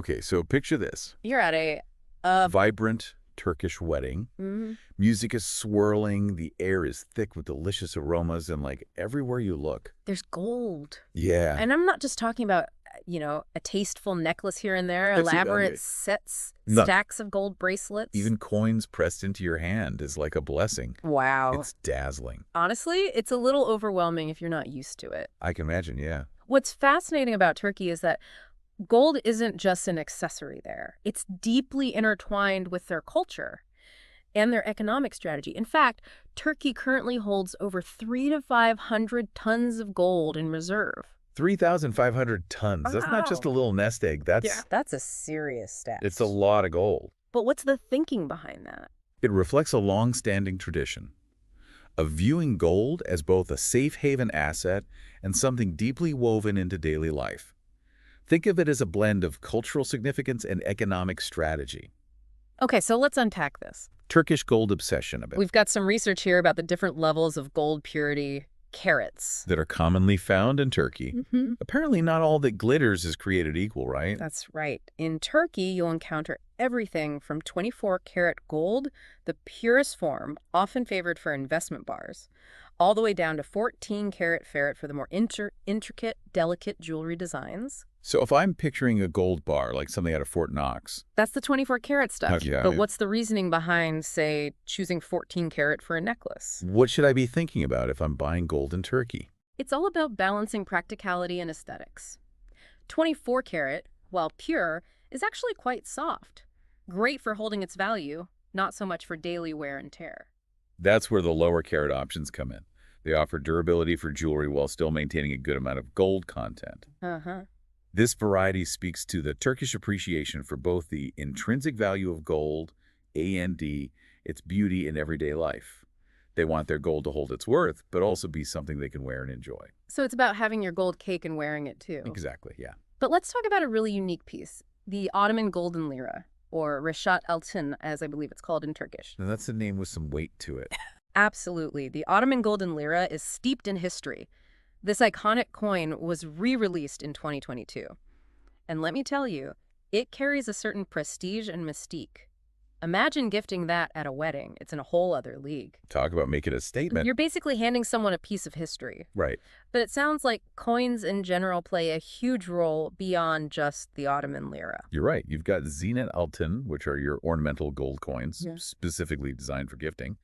Okay, so picture this. You're at a Vibrant Turkish wedding. mhm. Music is swirling, the air is thick with delicious aromas, and like everywhere you look. There's gold. Yeah. And I'm not just talking about, a tasteful necklace here and there, elaborate sets, No. stacks of gold bracelets. Even coins pressed into your hand is like a blessing. Wow. It's dazzling. Honestly, it's a little overwhelming if you're not used to it. I can imagine, yeah. What's fascinating about Turkey is that gold isn't just an accessory there. It's deeply intertwined with their culture and their economic strategy. In fact, Turkey currently holds over 300 to 500 tons of gold in reserve. 3,500 tons. That's not just a little nest egg. That's a serious stat. It's a lot of gold. But what's the thinking behind that? It reflects a long-standing tradition of viewing gold as both a safe haven asset and something deeply woven into daily life. Think of it as a blend of cultural significance and economic strategy. Okay, so let's unpack this. Turkish gold obsession a bit. We've got some research here about the different levels of gold purity carats. That are commonly found in Turkey. Mm-hmm. Apparently not all that glitters is created equal, right? That's right. In Turkey, you'll encounter everything from 24-karat gold, the purest form, often favored for investment bars, all the way down to 14-karat ferret for the more intricate, delicate jewelry designs. So if I'm picturing a gold bar, like something out of Fort Knox. That's the 24-karat stuff. Yeah, but what's the reasoning behind, say, choosing 14-karat for a necklace? What should I be thinking about if I'm buying gold in Turkey? It's all about balancing practicality and aesthetics. 24-karat, while pure, is actually quite soft. Great for holding its value, not so much for daily wear and tear. That's where the lower carat options come in. They offer durability for jewelry while still maintaining a good amount of gold content. Uh-huh. This variety speaks to the Turkish appreciation for both the intrinsic value of gold and its beauty in everyday life. They want their gold to hold its worth, but also be something they can wear and enjoy. So it's about having your gold cake and wearing it too. Exactly, yeah. But let's talk about a really unique piece, the Ottoman golden lira, or Reshat Altın, as I believe it's called in Turkish. Now that's a name with some weight to it. Absolutely. The Ottoman golden lira is steeped in history. This iconic coin was re-released in 2022. And let me tell you, it carries a certain prestige and mystique. Imagine gifting that at a wedding. It's in a whole other league. Talk about making a statement. You're basically handing someone a piece of history. Right. But it sounds like coins in general play a huge role beyond just the Ottoman lira. You're right. You've got Zinet Altın, which are your ornamental gold coins, Yeah. specifically designed for gifting.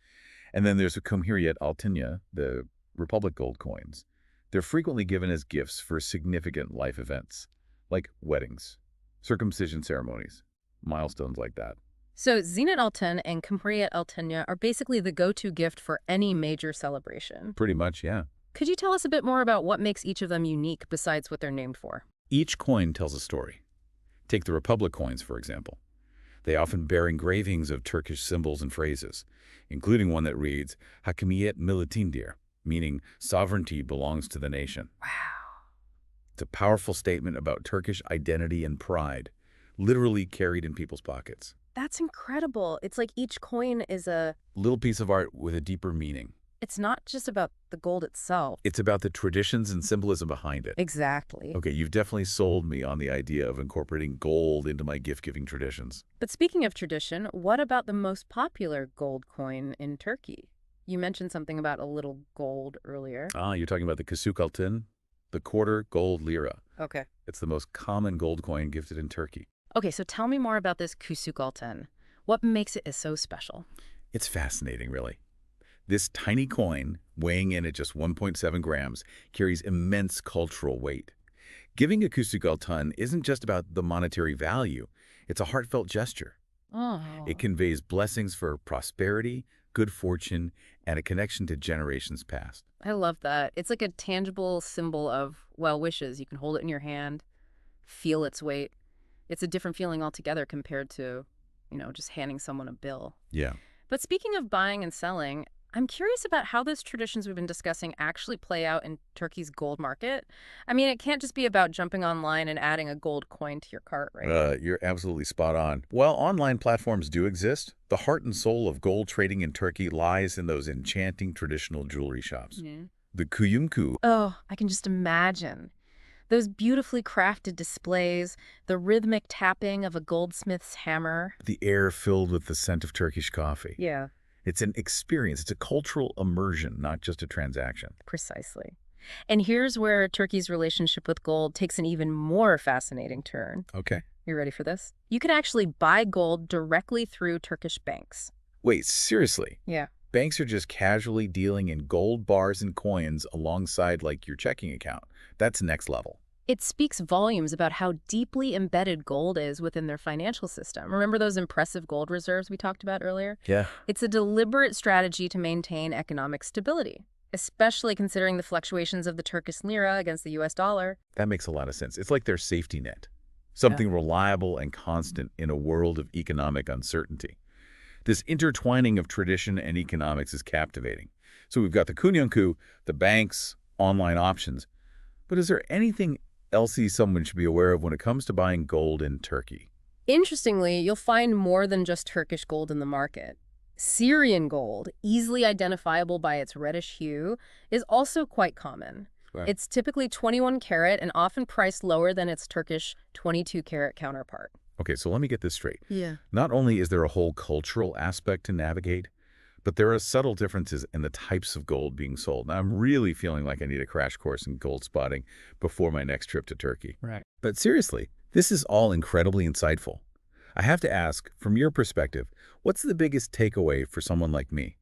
And then there's a Cumhuriyet Altınnya, the Republic gold coins. They're frequently given as gifts for significant life events, like weddings, circumcision ceremonies, milestones like that. So Zinet Altın and Cumhuriyet Altınnya are basically the go-to gift for any major celebration. Pretty much, yeah. Could you tell us a bit more about what makes each of them unique besides what they're named for? Each coin tells a story. Take the Republic coins, for example. They often bear engravings of Turkish symbols and phrases, including one that reads, Hakimiyet Militindir, meaning sovereignty belongs to the nation. Wow. It's a powerful statement about Turkish identity and pride, literally carried in people's pockets. That's incredible. It's like each coin is a... Little piece of art with a deeper meaning. It's not just about the gold itself. It's about the traditions and symbolism behind it. Exactly. Okay, you've definitely sold me on the idea of incorporating gold into my gift-giving traditions. But speaking of tradition, what about the most popular gold coin in Turkey? You mentioned something about a little gold earlier. You're talking about the Kasuk Altın, the quarter gold lira. Okay. It's the most common gold coin gifted in Turkey. Okay, so tell me more about this Kasuk Altın. What makes it so special? It's fascinating, really. This tiny coin, weighing in at just 1.7 grams, carries immense cultural weight. Giving a Kasuk Altın isn't just about the monetary value. It's a heartfelt gesture. Oh. It conveys blessings for prosperity, good fortune, and a connection to generations past. I love that. It's like a tangible symbol of well wishes. You can hold it in your hand, feel its weight. It's a different feeling altogether compared to, just handing someone a bill. Yeah. But speaking of buying and selling, I'm curious about how those traditions we've been discussing actually play out in Turkey's gold market. I mean, it can't just be about jumping online and adding a gold coin to your cart, right? You're absolutely spot on. While online platforms do exist, the heart and soul of gold trading in Turkey lies in those enchanting traditional jewelry shops. Yeah. The kuyumku. Oh, I can just imagine. Those beautifully crafted displays, the rhythmic tapping of a goldsmith's hammer. The air filled with the scent of Turkish coffee. Yeah, It's an experience. It's a cultural immersion, not just a transaction. precisely. And here's where Turkey's relationship with gold takes an even more fascinating turn. Okay. You ready for this? You can actually buy gold directly through Turkish banks. Wait, seriously? Yeah. Banks are just casually dealing in gold bars and coins alongside like your checking account. That's next level. It speaks volumes about how deeply embedded gold is within their financial system. Remember those impressive gold reserves we talked about earlier? Yeah. It's a deliberate strategy to maintain economic stability, especially considering the fluctuations of the Turkish lira against the US dollar. That makes a lot of sense. It's like their safety net, something reliable and constant in a world of economic uncertainty. This intertwining of tradition and economics is captivating. So we've got the kunyanku, the banks, online options. But is there anything else someone should be aware of when it comes to buying gold in Turkey? Interestingly, you'll find more than just Turkish gold in the market. Syrian gold, easily identifiable by its reddish hue, is also quite common. Right. It's typically 21 karat and often priced lower than its Turkish 22 karat counterpart. Okay, so let me get this straight. Yeah. Not only is there a whole cultural aspect to navigate, but there are subtle differences in the types of gold being sold. Now, I'm really feeling like I need a crash course in gold spotting before my next trip to Turkey. Right. But seriously, this is all incredibly insightful. I have to ask, from your perspective, what's the biggest takeaway for someone like me?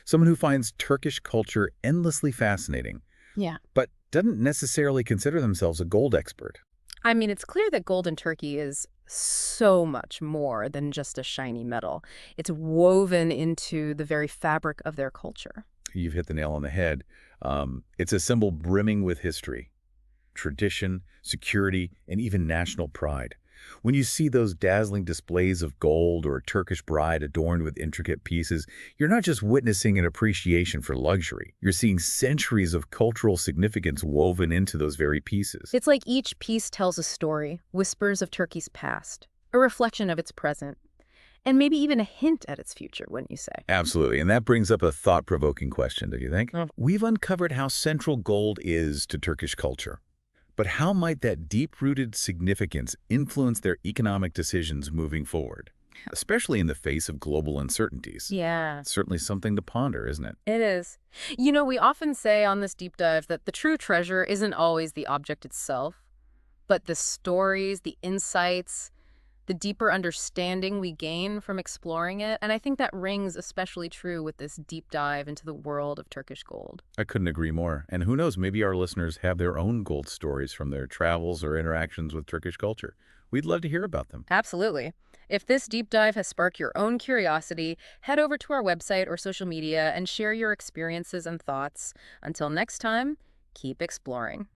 Someone who finds Turkish culture endlessly fascinating, Yeah. but doesn't necessarily consider themselves a gold expert. I mean, it's clear that gold in Turkey is so much more than just a shiny metal. It's woven into the very fabric of their culture. You've hit the nail on the head. It's a symbol brimming with history, tradition, security, and even national pride. When you see those dazzling displays of gold or a Turkish bride adorned with intricate pieces, you're not just witnessing an appreciation for luxury. You're seeing centuries of cultural significance woven into those very pieces. It's like each piece tells a story, whispers of Turkey's past, a reflection of its present, and maybe even a hint at its future, wouldn't you say? Absolutely. And that brings up a thought-provoking question, do you think? Mm. We've uncovered how central gold is to Turkish culture. But how might that deep-rooted significance influence their economic decisions moving forward, especially in the face of global uncertainties? Yeah. It's certainly something to ponder, isn't it? It is. You know, we often say on this deep dive that the true treasure isn't always the object itself, but the stories, the insights, the deeper understanding we gain from exploring it. And I think that rings especially true with this deep dive into the world of Turkish gold. I couldn't agree more. And who knows, maybe our listeners have their own gold stories from their travels or interactions with Turkish culture. We'd love to hear about them. Absolutely. If this deep dive has sparked your own curiosity, head over to our website or social media and share your experiences and thoughts. Until next time, keep exploring.